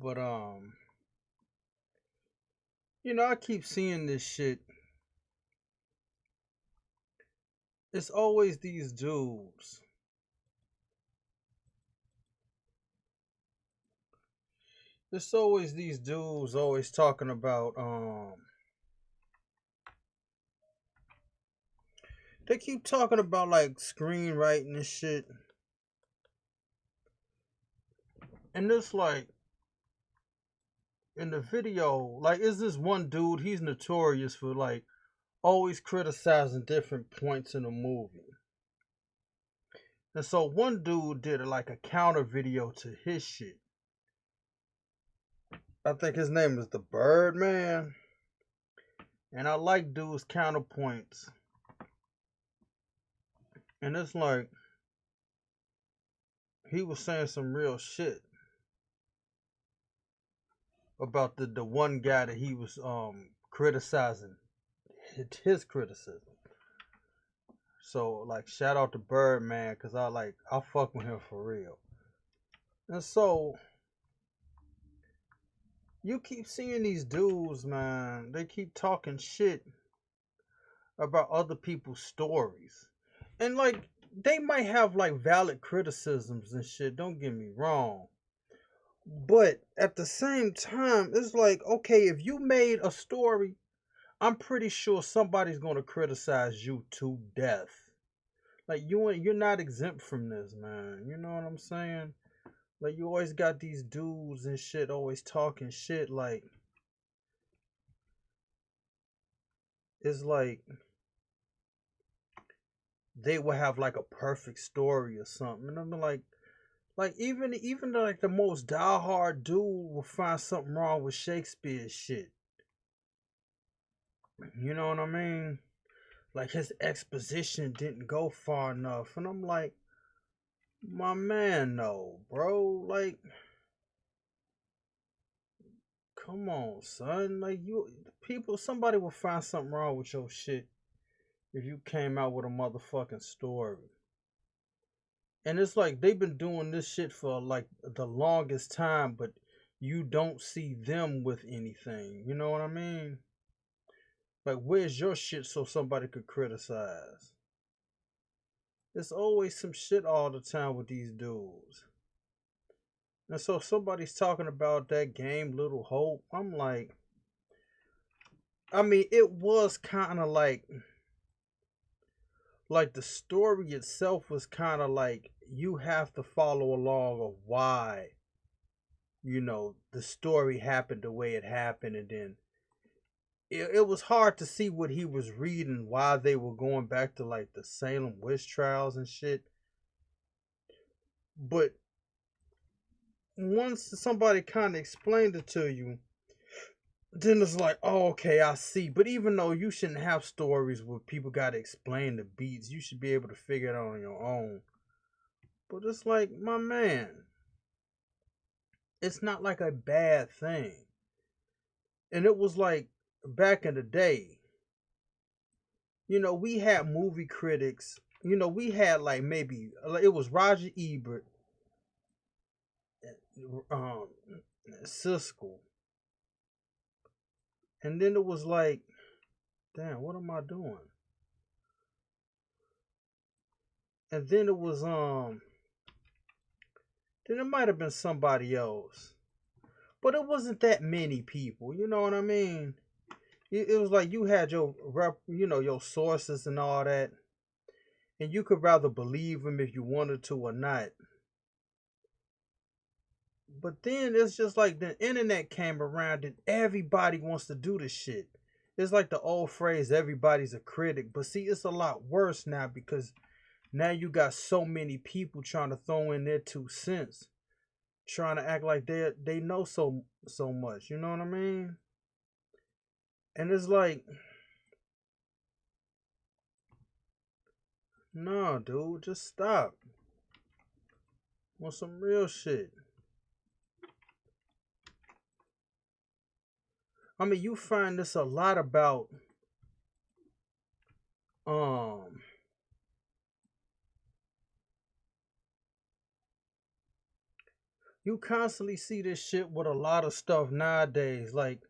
But I keep seeing this shit. It's always these dudes. It's always these dudes always talking about they keep talking about like screenwriting and shit. And it's like in the video, like is this one dude, he's notorious for like always criticizing different points in a movie. And so one dude did like a counter video to his shit. I think his name is the Birdman. And I like dude's counterpoints. And it's like he was saying some real shit about the one guy that he was criticizing, his criticism. So like shout out to Birdman because I fuck with him for real. And so you keep seeing these dudes, man. They keep talking shit about other people's stories. And like they might have like valid criticisms and shit, don't get me wrong. But at the same time, it's like, okay, if you made a story, I'm pretty sure somebody's gonna criticize you to death. Like you're not exempt from this, man. You know what I'm saying? Like you always got these dudes and shit always talking shit like it's like they will have like a perfect story or something. And I'm like even like the most diehard dude will find something wrong with Shakespeare's shit. You know what I mean? Like his exposition didn't go far enough. And I'm like, my man, no, bro. Like, come on, son. Like somebody will find something wrong with your shit if you came out with a motherfucking story. And it's like they've been doing this shit for like the longest time, but you don't see them with anything. You know what I mean? Like, where's your shit so somebody could criticize? There's always some shit all the time with these dudes. And so if somebody's talking about that game, Little Hope, I'm I mean, it was kind of like the story itself was kind of like you have to follow along of why the story happened the way it happened, and then it was hard to see what he was reading, why they were going back to like the Salem witch trials and shit. But once somebody kind of explained it to you, then it's like, oh, okay, I see. But even though you shouldn't have stories where people got to explain the beats, you should be able to figure it out on your own. But it's like, my man, it's not like a bad thing. And it was like back in the day, we had movie critics. We had like maybe it was Roger Ebert, um, Siskel, and then it was like, damn, what am I doing? And then it was then it might have been somebody else, but it wasn't that many people. You know what I mean? It was like you had your your sources and all that, and you could rather believe them if you wanted to or not. But then it's just like the internet came around and everybody wants to do this shit. It's like the old phrase, everybody's a critic. But see, it's a lot worse now because now you got so many people trying to throw in their 2 cents, trying to act like they know so much. You know what I mean? And it's like, no, dude, just stop. Want some real shit. I mean, you find this a lot about um You constantly see this shit with a lot of stuff nowadays. Like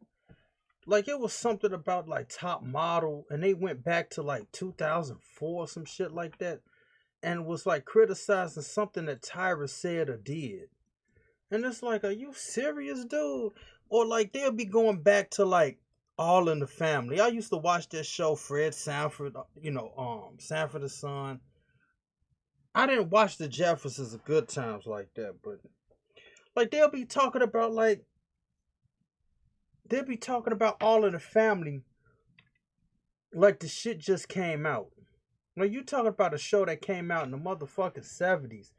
it was something about like Top Model, and they went back to like 2004, some shit like that, and was like criticizing something that Tyra said or did. And it's like, are you serious, dude? Or like they'll be going back to like All in the Family. I used to watch this show, Fred Sanford, Sanford the Son. I didn't watch the Jeffersons of Good Times like that, but like they'll be talking about All in the Family like the shit just came out. When you talking about a show that came out in the motherfucking 70s,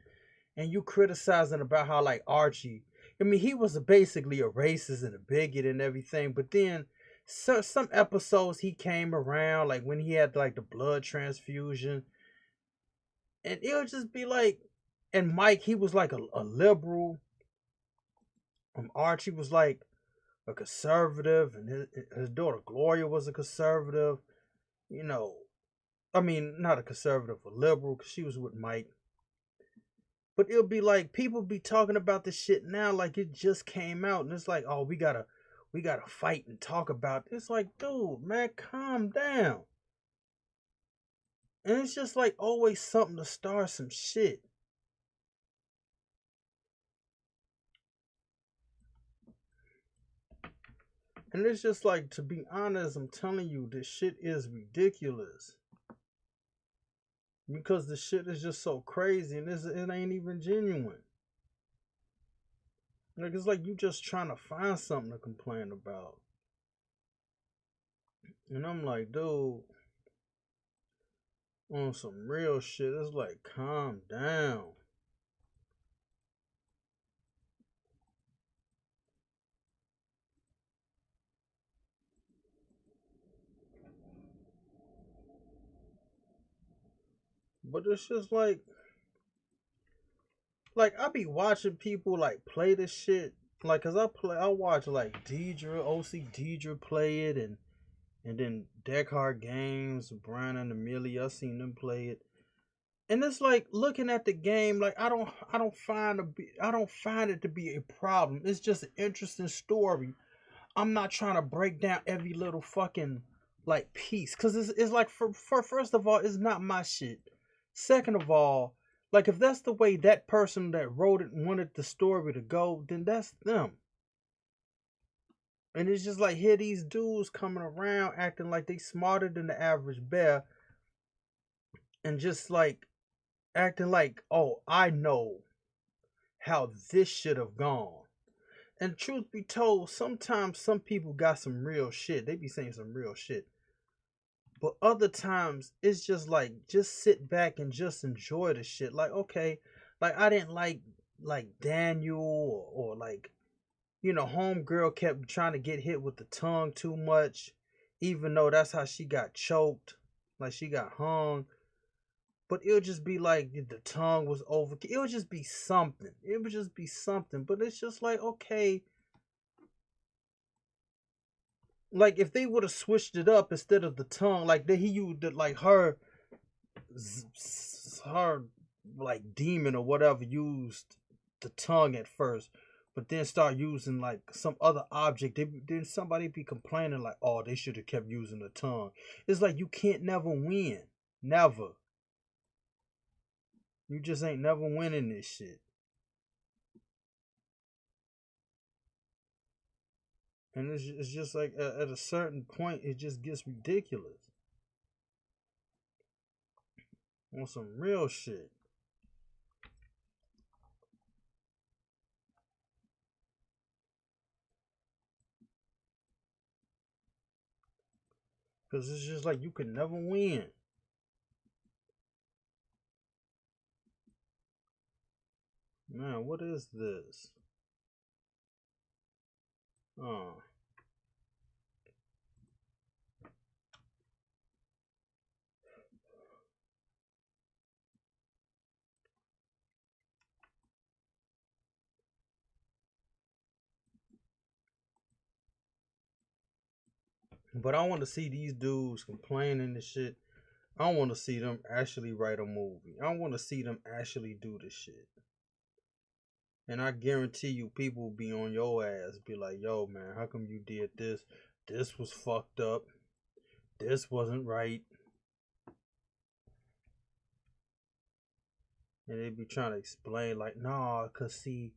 and you criticizing about how like Archie, I mean, he was basically a racist and a bigot and everything, but then some episodes he came around, like when he had like the blood transfusion, and it'll just be like, and Mike, he was like a liberal, Archie was like a conservative, and his daughter Gloria was a conservative, you know, I mean, not a conservative, a liberal, because she was with Mike. But it'll be like people be talking about this shit now like it just came out, and it's like, oh, we gotta fight and talk about it. It's like, dude, man, calm down. And it's just like always something to start some shit. And it's just like, to be honest, I'm telling you, this shit is ridiculous. Because the shit is just so crazy, and it ain't even genuine. Like it's like you just trying to find something to complain about. And I'm like, dude, on some real shit, it's like, calm down. But it's just like I be watching people like play this shit. Like, cause I watch like Deidre, OC Deidre play it, and then Deckhart Games, Brian and Amelia, I seen them play it. And it's like looking at the game, like I don't find it to be a problem. It's just an interesting story. I'm not trying to break down every little fucking like piece, because it's like, for first of all, it's not my shit. Second of all, like if that's the way that person that wrote it wanted the story to go, then that's them. And it's just like, here these dudes coming around acting like they smarter than the average bear, and just like acting like, oh, I know how this should have gone. And truth be told, sometimes some people got some real shit. They be saying some real shit. But other times it's just like, just sit back and just enjoy the shit. Like, okay, like I didn't like Daniel, or like, homegirl kept trying to get hit with the tongue too much, even though that's how she got choked, like she got hung. But it would just be like the tongue was over. It would just be something. It would just be something. But it's just like, okay, like if they would have switched it up, instead of the tongue, like he used it, like her like demon or whatever used the tongue at first, but then start using like some other object. Then somebody be complaining like, oh, they should have kept using the tongue. It's like you can't never win, never. You just ain't never winning this shit. And it's just like, at a certain point, it just gets ridiculous on some real shit. Because it's just like you could never win. Man, what is this? Oh. But I want to see these dudes complaining and shit. I want to see them actually write a movie. I want to see them actually do this shit. And I guarantee you, people will be on your ass, be like, yo, man, how come you did this? This was fucked up. This wasn't right. And they be trying to explain, like, nah, cause see,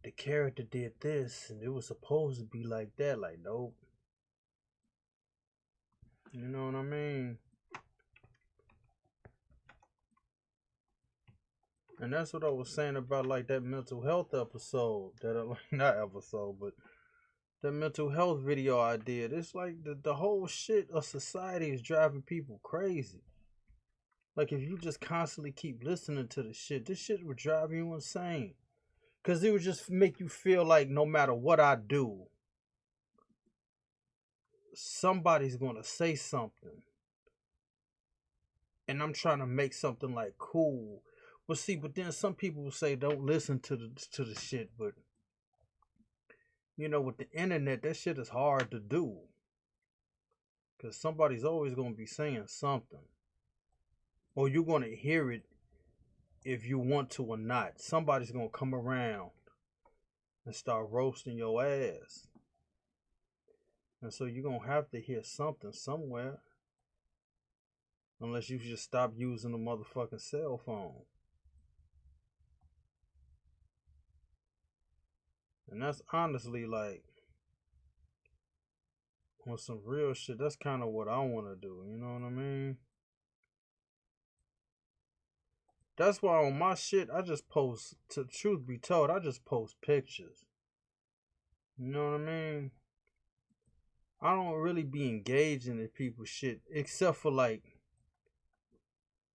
the character did this, and it was supposed to be like that. Like, nope. You know what I mean? And that's what I was saying about like that mental health episode. That not episode, but the mental health video I did. It's like the whole shit of society is driving people crazy. Like if you just constantly keep listening to the shit, this shit would drive you insane. Cause it would just make you feel like no matter what I do, somebody's gonna say something. And I'm trying to make something like cool. But see, but then some people will say don't listen to the shit, but you know, with the internet, that shit is hard to do. Cause somebody's always gonna be saying something. Or you're gonna hear it if you want to or not. Somebody's gonna come around and start roasting your ass. And so you're gonna have to hear something somewhere. Unless you just stop using a motherfucking cell phone. And that's honestly like on some real shit, that's kind of what I want to do. You know what I mean? That's why on my shit, I just post, to truth be told, I just post pictures. You know what I mean? I don't really be engaging in people's shit except for like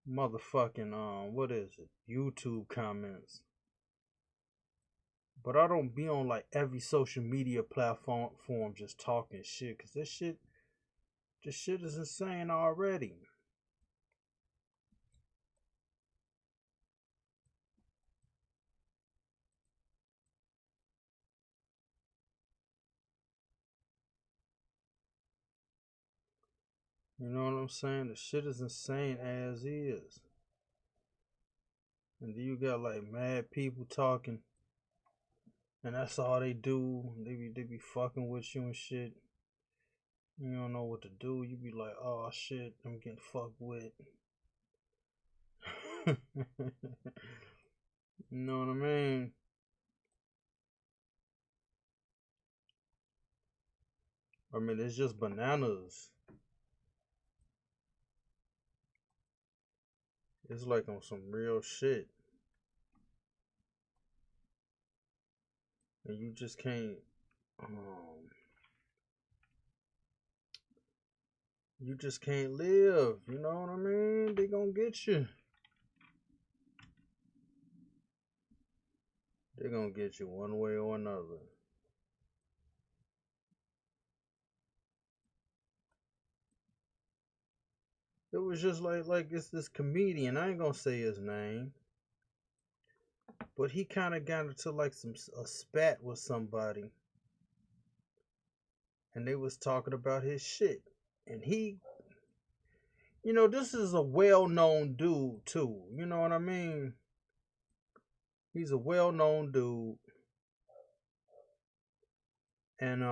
motherfucking what is it? YouTube comments. But I don't be on like every social media platform just talking shit, cause this shit is insane already. You know what I'm saying? The shit is insane as is. And then you got like mad people talking, and that's all they do. They be fucking with you and shit. You don't know what to do. You be like, oh shit, I'm getting fucked with. You know what I mean? I mean, it's just bananas. It's like on some real shit. And you just can't, you just can't live. You know what I mean? They gonna get you. They gonna get you one way or another. It was just like it's this comedian. I ain't gonna say his name, but he kind of got into like a spat with somebody, and they was talking about his shit. And he, you know, this is a well-known dude too. You know what I mean? He's a well-known dude, and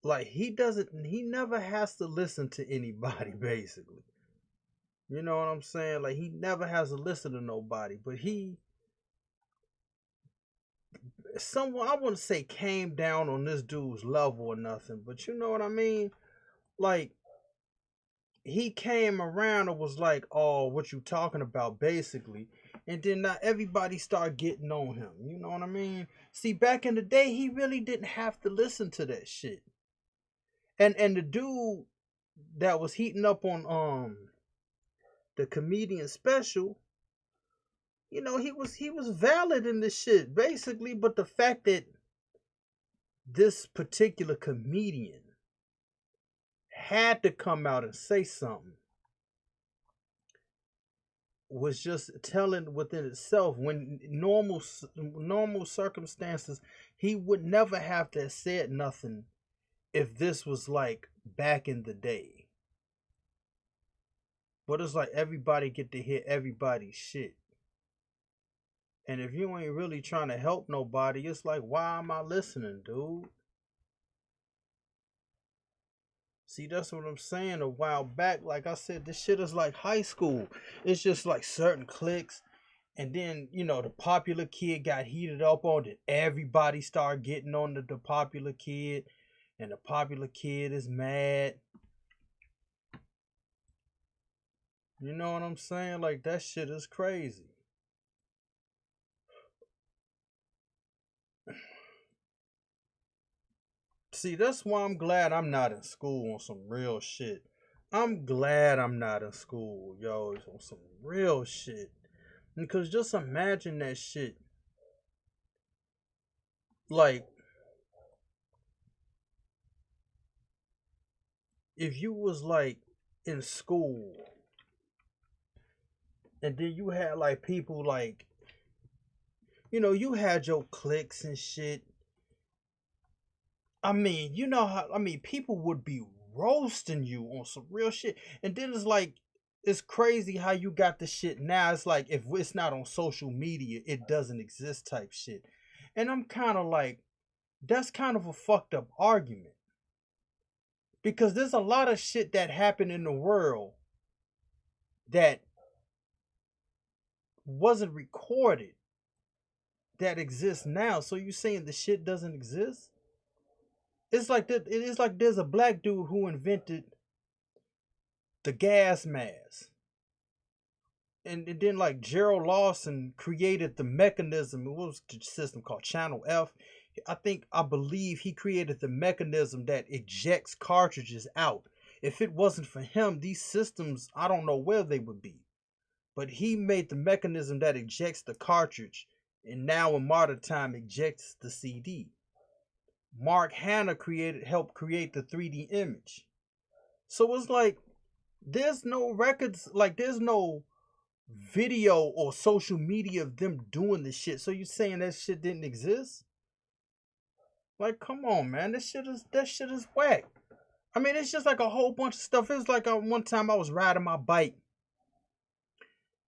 like he never has to listen to anybody basically. You know what I'm saying? Like he never has to listen to nobody, but someone, I wouldn't say came down on this dude's level or nothing, but you know what I mean? Like he came around and was like, "Oh, what you talking about?" basically, and then now everybody started getting on him. You know what I mean? See, back in the day, he really didn't have to listen to that shit. And the dude that was heating up on the comedian special, you know, he was valid in this shit basically, but the fact that this particular comedian had to come out and say something was just telling within itself. When normal circumstances, he would never have to have said nothing if this was like back in the day. But it's like everybody get to hear everybody's shit. And if you ain't really trying to help nobody, it's like, why am I listening, dude? See, that's what I'm saying. A while back, like I said, this shit is like high school. It's just like certain cliques. And then, the popular kid got heated up on it. Everybody started getting on the popular kid. And the popular kid is mad. You know what I'm saying? Like, that shit is crazy. See, that's why I'm glad I'm not in school on some real shit. I'm glad I'm not in school, yo, on some real shit. Because just imagine that shit. Like, if you was like in school and then you had like people like, you had your cliques and shit. I mean, you know how, people would be roasting you on some real shit. And then it's like, it's crazy how you got the shit now. It's like, if it's not on social media, it doesn't exist type shit. And I'm kind of like, that's kind of a fucked up argument. Because there's a lot of shit that happened in the world that wasn't recorded that exists now. So you saying the shit doesn't exist? It's like that. It is like there's a black dude who invented the gas mask, and then like Gerald Lawson created the mechanism. What was the system called? Channel F. I believe he created the mechanism that ejects cartridges out. If it wasn't for him, these systems, I don't know where they would be. But he made the mechanism that ejects the cartridge, and now in modern time ejects the CD. Mark Hanna helped create the 3D image. So it's like there's no records, like there's no video or social media of them doing this shit. So you saying that shit didn't exist? Like, come on, man, that shit is whack. I mean, it's just like a whole bunch of stuff. It's like one time I was riding my bike,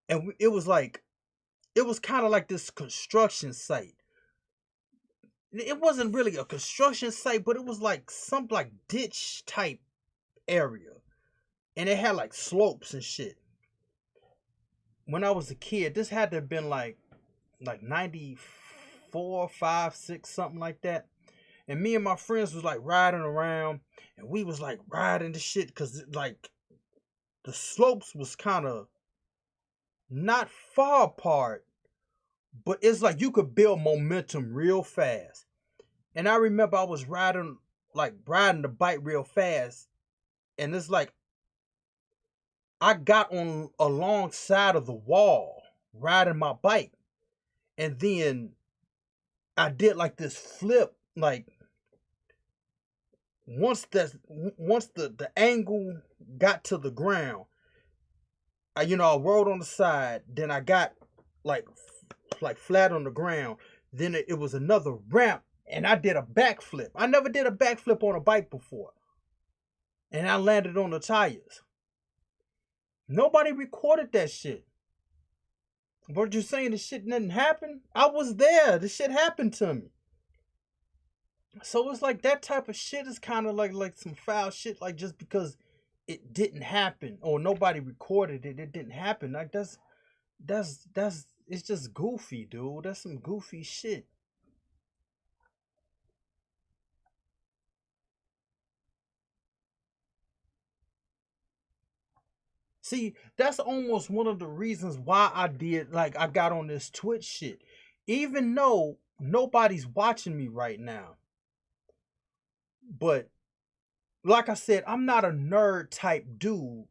and it was kind of like this construction site. It wasn't really a construction site, but it was like some like ditch type area, and it had like slopes and shit. When I was a kid, this had to have been like 94, 5, 6, something like that. And me and my friends was like riding around, and we was like riding the shit because like the slopes was kind of not far apart, but it's like you could build momentum real fast. And I remember I was riding the bike real fast, and it's like I got on alongside of the wall riding my bike, and then I did like this flip. Like once the angle got to the ground, I rolled on the side. Then I got like flat on the ground. Then it was another ramp, and I did a backflip. I never did a backflip on a bike before, and I landed on the tires. Nobody recorded that shit. But you're saying the shit didn't happen? I was there. The shit happened to me. So it's like that type of shit is kind of like some foul shit. Like just because it didn't happen or nobody recorded it, it didn't happen. Like that's it's just goofy, dude. That's some goofy shit. See, that's almost one of the reasons why I got on this Twitch shit. Even though nobody's watching me right now. But like I said, I'm not a nerd type dude.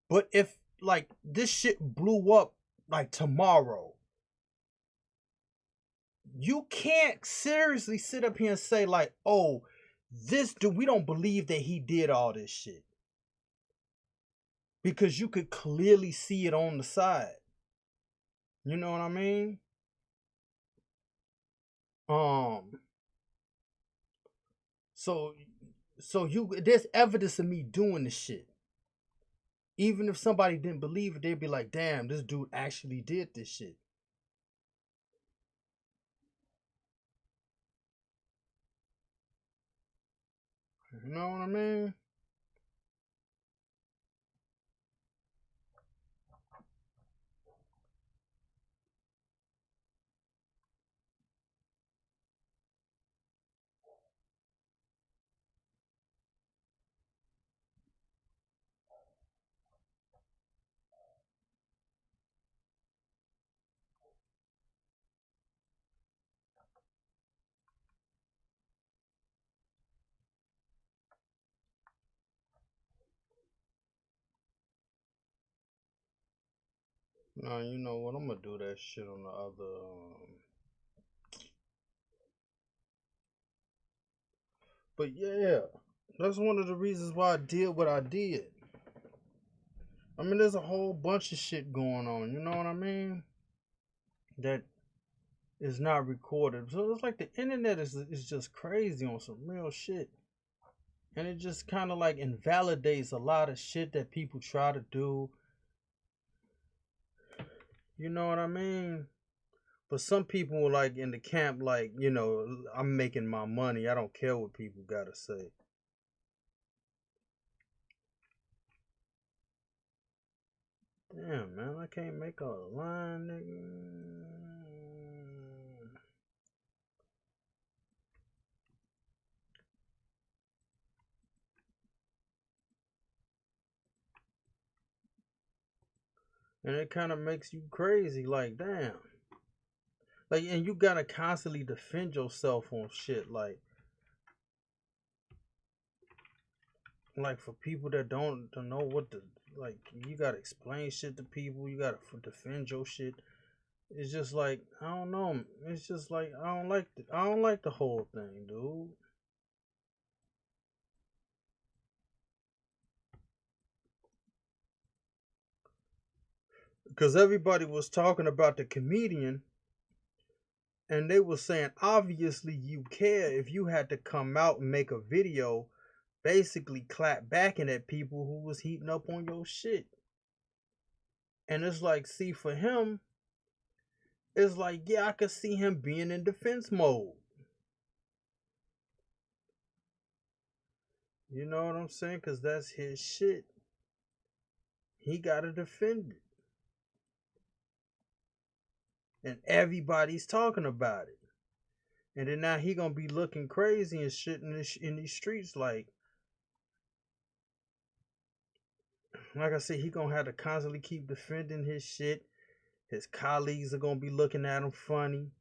But if like this shit blew up like tomorrow, you can't seriously sit up here and say like, "Oh, this dude, we don't believe that he did all this shit." Because you could clearly see it on the side. You know what I mean? Um so so there's evidence of me doing this shit. Even if somebody didn't believe it, they'd be like, damn, this dude actually did this shit. You know what I mean? No, you know what? I'm gonna do that shit on the other. But yeah, that's one of the reasons why I did what I did. I mean, there's a whole bunch of shit going on. You know what I mean? That is not recorded. So it's like the internet is just crazy on some real shit. And it just kind of like invalidates a lot of shit that people try to do. You know what I mean? But some people were like in the camp, like, you know, I'm making my money. I don't care what people gotta say. Damn, man, I can't make a line, nigga. And it kind of makes you crazy, like, damn. Like, and you gotta constantly defend yourself on shit, like for people that don't know what the, like, you gotta explain shit to people. You gotta defend your shit. It's just like, I don't know. It's just like I don't like the whole thing, dude. Because everybody was talking about the comedian, and they were saying obviously you care if you had to come out and make a video basically clap backing at people who was heating up on your shit. And it's like, see, for him, it's like, yeah, I could see him being in defense mode. You know what I'm saying? Because that's his shit. He got to defend it. And everybody's talking about it. And then now he gonna be looking crazy and shit in these streets. Like I said, he gonna have to constantly keep defending his shit. His colleagues are gonna be looking at him funny.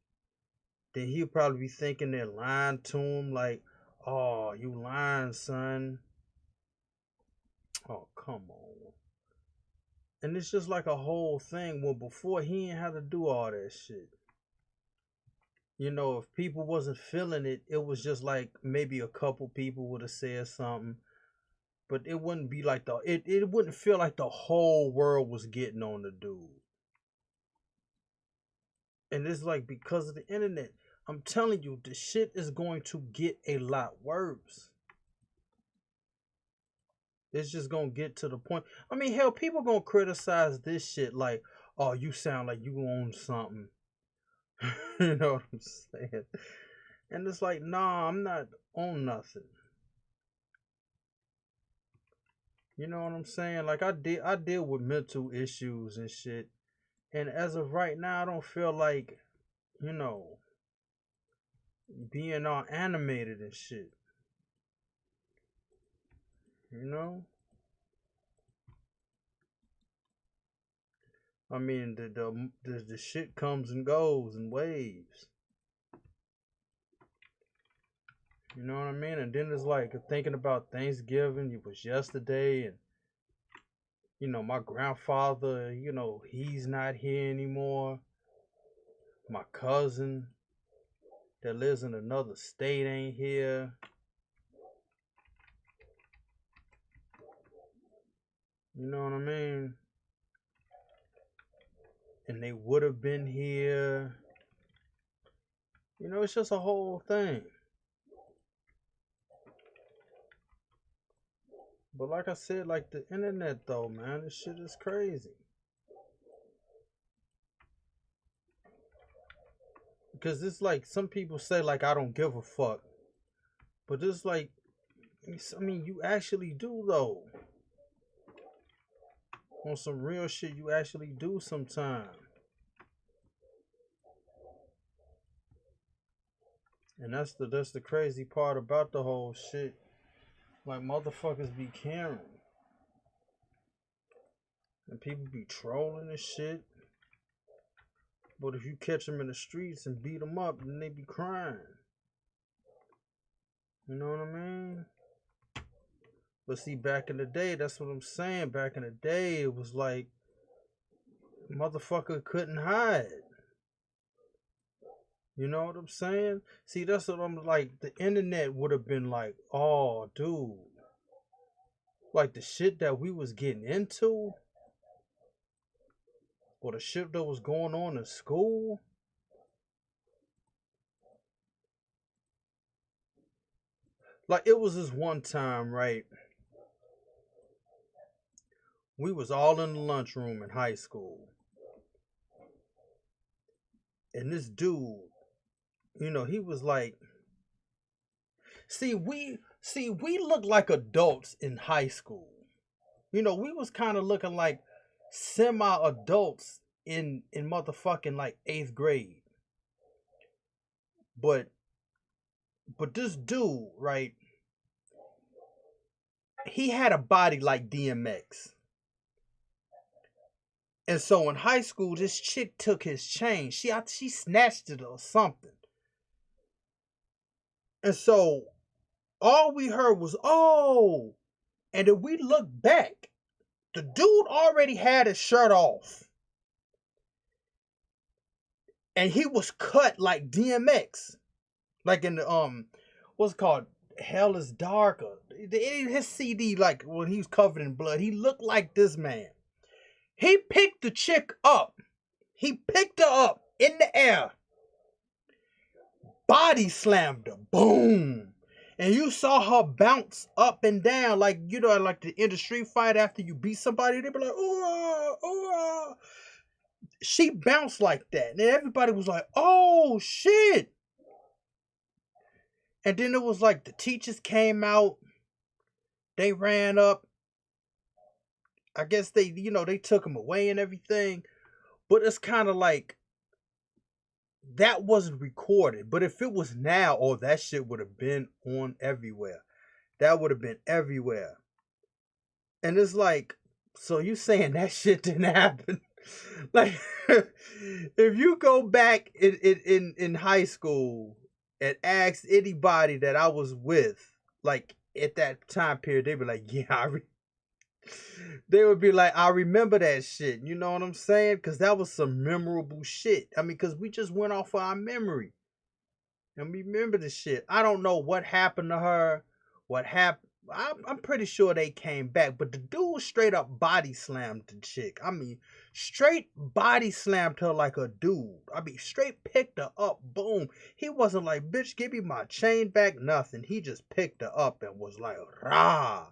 Then he'll probably be thinking they're lying to him, like, "Oh, you lying, son." Oh, come on. And it's just like a whole thing. Well, before he ain't had to do all that shit. You know, if people wasn't feeling it, it was just like maybe a couple people would have said something, but it wouldn't be like it wouldn't feel like the whole world was getting on the dude. And it's like because of the internet, I'm telling you, the shit is going to get a lot worse. It's just gonna get to the point. I mean, hell, people gonna criticize this shit like, "Oh, you sound like you own something." You know what I'm saying? And it's like, nah, I'm not on nothing. You know what I'm saying? Like I deal with mental issues and shit. And as of right now, I don't feel like, you know, being all animated and shit. You know? I mean, the shit comes and goes in waves. You know what I mean? And then it's like thinking about Thanksgiving. It was yesterday, and you know my grandfather. You know he's not here anymore. My cousin that lives in another state ain't here. You know what I mean? And they would have been here. You know, it's just a whole thing. But like I said, like the internet though, man, this shit is crazy. Because it's like some people say like I don't give a fuck. But it's like I mean you actually do though. On some real shit you actually do sometimes. And that's the crazy part about the whole shit. Like motherfuckers be caring. And people be trolling and shit. But if you catch them in the streets and beat them up, then they be crying. You know what I mean? But see, back in the day, that's what I'm saying. Back in the day, it was like motherfucker couldn't hide. You know what I'm saying? See, that's what I'm like. The internet would have been like, oh, dude. Like the shit that we was getting into, or the shit that was going on in school. Like it was this one time, right? We was all in the lunchroom in high school. And this dude, he was like, we looked like adults in high school. We was kind of looking like semi-adults in motherfucking like 8th grade. But this dude, right? He had a body like DMX. And so in high school, this chick took his chain. She snatched it or something. And so all we heard was, oh. And then we looked back. The dude already had his shirt off. And he was cut like DMX. Like in the, what's it called? Hell is Darker. His CD, like when he was covered in blood, he looked like this man. He picked the chick up. He picked her up in the air. Body slammed her. Boom. And you saw her bounce up and down like, like the in the street fight after you beat somebody. They be like, ooh, ooh. She bounced like that. And everybody was like, oh, shit. And then it was like the teachers came out. They ran up. I guess they took him away and everything. But it's kind of like, that wasn't recorded. But if it was now, oh, that shit would have been on everywhere. That would have been everywhere. And it's like, so you saying that shit didn't happen? Like, if you go back in high school and ask anybody that I was with, like at that time period, they'd be like, yeah, they would be like, I remember that shit. You know what I'm saying? Because that was some memorable shit. I mean, because we just went off of our memory. And we remember the shit. I don't know what happened to her. What happened. I'm pretty sure they came back. But the dude straight up body slammed the chick. I mean, straight body slammed her like a dude. I mean, straight picked her up. Boom. He wasn't like, bitch, give me my chain back. Nothing. He just picked her up and was like, rah.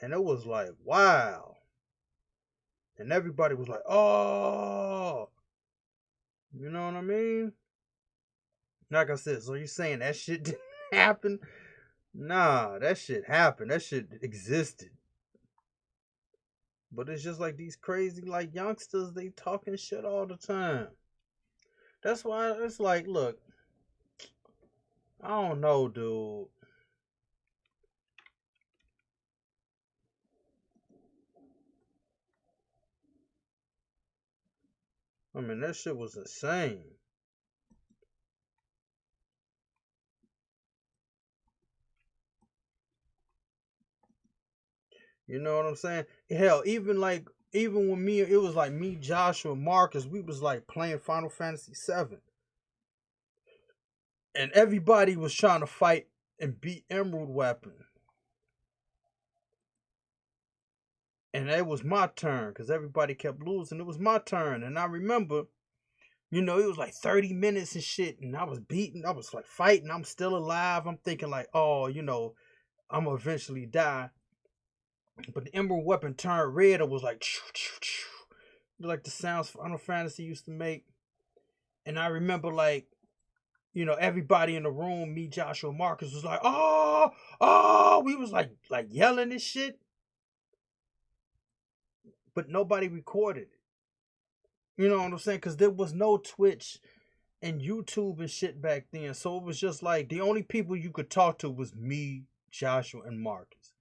And it was like, wow. And everybody was like, oh. You know what I mean? Like I said, so you saying that shit didn't happen? Nah, that shit happened. That shit existed. But it's just like these crazy, like, youngsters, they talking shit all the time. That's why it's like, look, I don't know, dude. I mean, that shit was insane. You know what I'm saying? Hell, even when me, it was like me, Joshua, Marcus, we was like playing Final Fantasy VII. And everybody was trying to fight and beat Emerald Weapon. And it was my turn because everybody kept losing. It was my turn. And I remember, it was like 30 minutes and shit. And I was beating. I was like fighting. I'm still alive. I'm thinking like, oh, I'm going to eventually die. But the Emerald weapon turned red. It was like, like the sounds Final Fantasy used to make. And I remember, like, everybody in the room, me, Joshua, Marcus, was like, oh, oh, we was like yelling and shit. But nobody recorded it. You know what I'm saying? Because there was no Twitch and YouTube and shit back then. So it was just like the only people you could talk to was me, Joshua, and Marcus.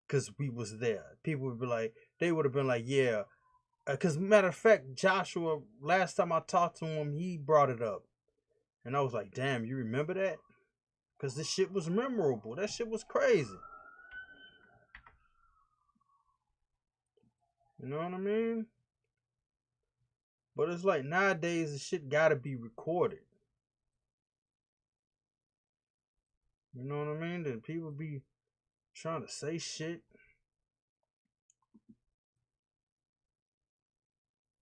Because we was there. People would be like, they would have been like, yeah. Because matter of fact, Joshua, last time I talked to him, he brought it up. And I was like, damn, you remember that? Because this shit was memorable. That shit was crazy. You know what I mean? But it's like nowadays, the shit gotta be recorded. You know what I mean? Then people be trying to say shit.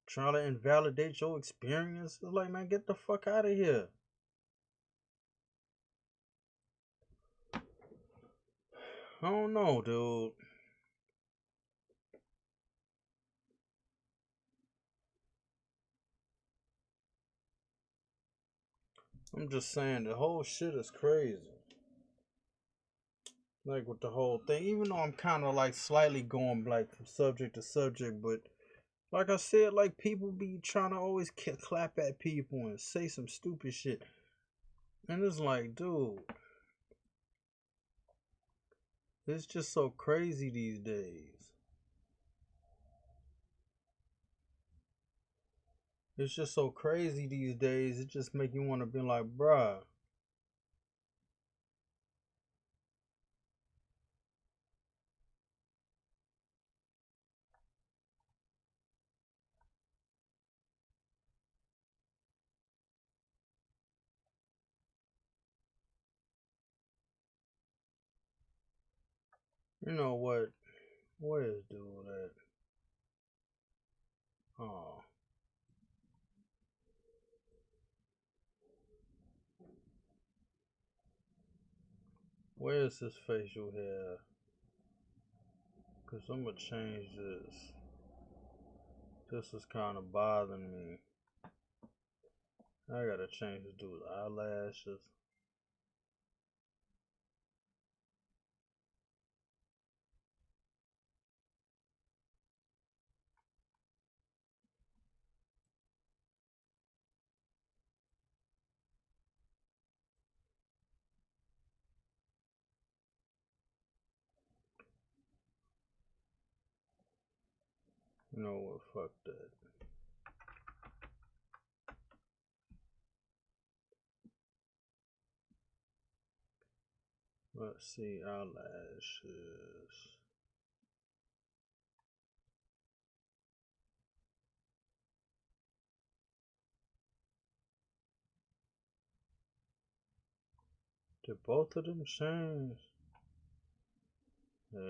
Trying to invalidate your experience. It's like, man, get the fuck out of here. I don't know, dude. I'm just saying, the whole shit is crazy. Like with the whole thing, even though I'm kind of like slightly going like from subject to subject, but like I said, like people be trying to always clap at people and say some stupid shit. And it's like, dude, it's just so crazy these days. It's just so crazy these days. It just make you want to be like, bruh. You know what? Where's dude at? Oh, where's his facial hair? Cause I'm gonna change this. This is kind of bothering me. I gotta change this dude's eyelashes. You know what? Fuck that. Let's see, eyelashes. Did both of them change? Yeah.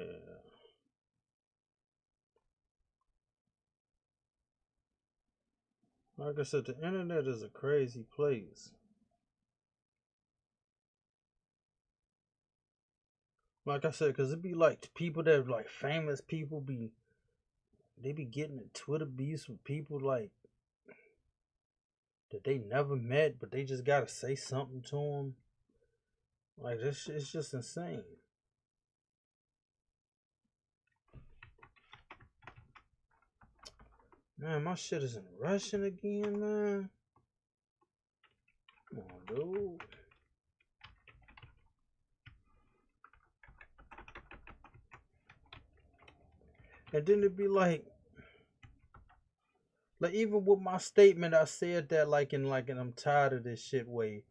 Like I said, the internet is a crazy place. Like I said, because it be like people that like famous people they be getting in Twitter beefs with people like that they never met, but they just gotta say something to them. Like this, it's just insane. Man, my shit is in Russian again, man. Come on, dude. And then it'd be like even with my statement, I said that and I'm tired of this shit way.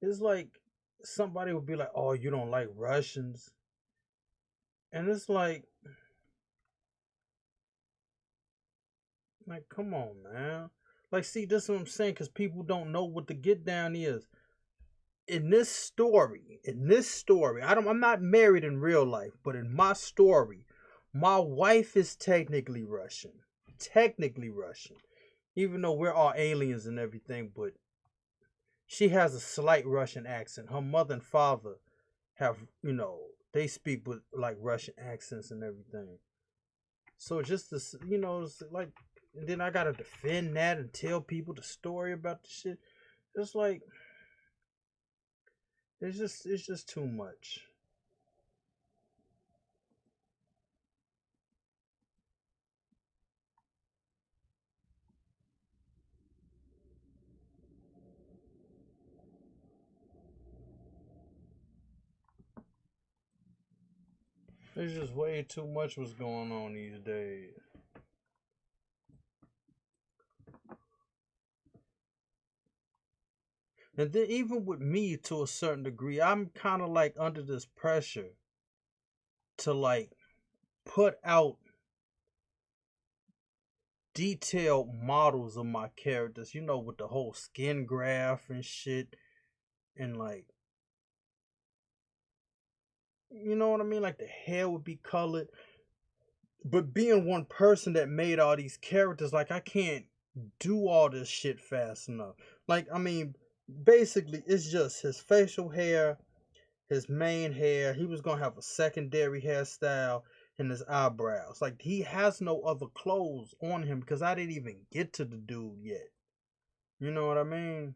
It's like somebody would be like, "Oh, you don't like Russians," and it's like, come on, man. Like, see, this is what I'm saying, because people don't know what the get down is. In this story, I'm not married in real life, but in my story, my wife is technically Russian. Technically Russian. Even though we're all aliens and everything, but she has a slight Russian accent. Her mother and father have, they speak with like Russian accents and everything. So just this, it's like, and then I gotta defend that and tell people the story about the shit. It's like, it's just too much. There's just way too much was going on these days. And then even with me to a certain degree, I'm kind of like under this pressure to like put out detailed models of my characters, with the whole skin graph and shit, and like, you know what I mean? Like the hair would be colored. But being one person that made all these characters, like I can't do all this shit fast enough. Like, I mean, basically it's just his facial hair, his main hair. He was gonna have a secondary hairstyle and his eyebrows. Like he has no other clothes on him because I didn't even get to the dude yet. You know what I mean?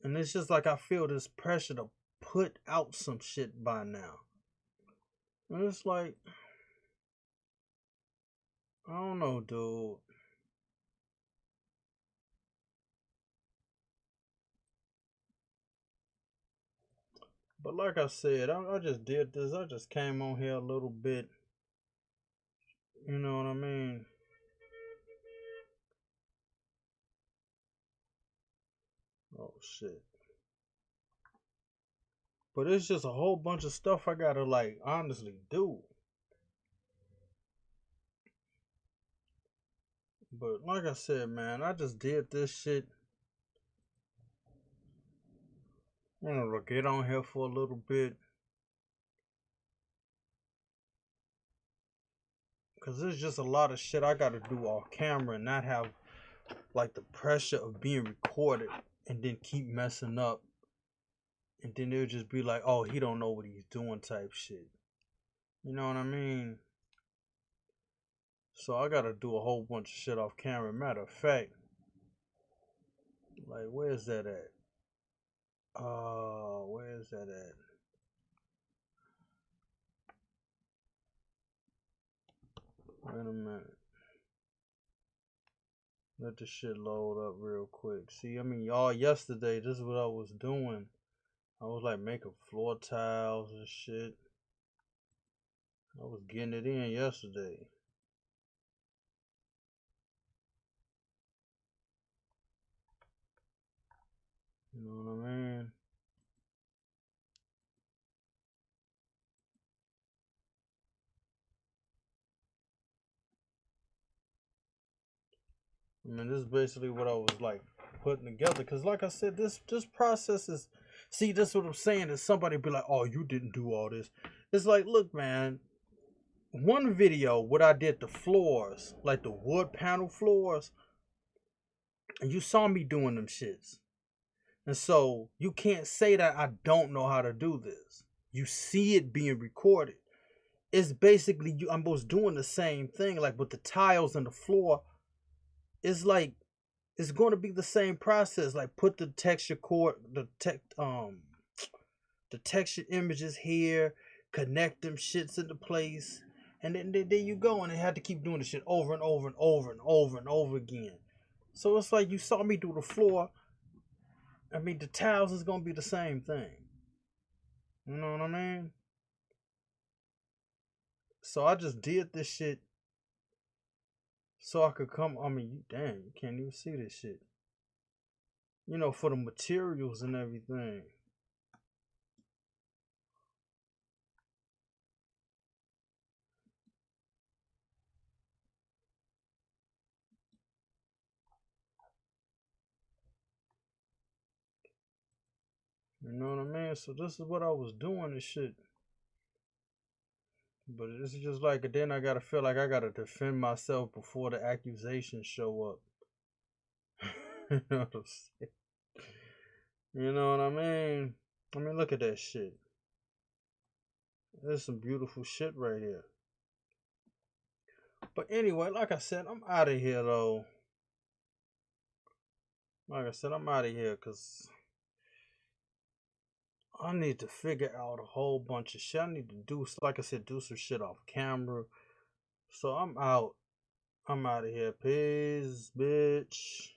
And it's just like I feel this pressure to put out some shit by now. And it's like, I don't know, dude. But like I said, I just did this. I just came on here a little bit. You know what I mean? Oh shit. But it's just a whole bunch of stuff I gotta like honestly do. But like I said, man, I just did this shit. I'm gonna get on here for a little bit. Cause there's just a lot of shit I gotta do off camera and not have like the pressure of being recorded and then keep messing up. And then they'll just be like, oh, he don't know what he's doing type shit. You know what I mean? So I gotta do a whole bunch of shit off camera. Matter of fact, like where's that at? Where's that at? Wait a minute. Let this shit load up real quick. See, I mean, y'all, yesterday, this is what I was doing. I was like making floor tiles and shit. I was getting it in yesterday. You know what I mean? I mean, this is basically what I was like putting together. Cause like I said, this process is. See, this is what I'm saying. Is somebody be like, "Oh, you didn't do all this." It's like, look, man. One video, what I did the floors, like the wood panel floors, and you saw me doing them shits. And so you can't say that I don't know how to do this. You see it being recorded. It's basically I'm both doing the same thing, like with the tiles and the floor. It's like it's going to be the same process. Like put the texture cord, the texture images here, connect them shits into place, and then there you go. And they had to keep doing the shit over and over and over and over and over again. So it's like you saw me do the floor. I mean, the tiles is gonna be the same thing. You know what I mean? So I just did this shit so I could come. I mean, damn, you can't even see this shit. For the materials and everything. You know what I mean? So this is what I was doing and shit. But it's just like then I gotta feel like I gotta defend myself before the accusations show up. You know what I'm saying? You know what I mean? I mean, look at that shit. There's some beautiful shit right here. But anyway, like I said, I'm out of here though. Like I said, I'm out of here because I need to figure out a whole bunch of shit. I need to do, like I said, do some shit off camera. So I'm out. I'm out of here. Peace, bitch.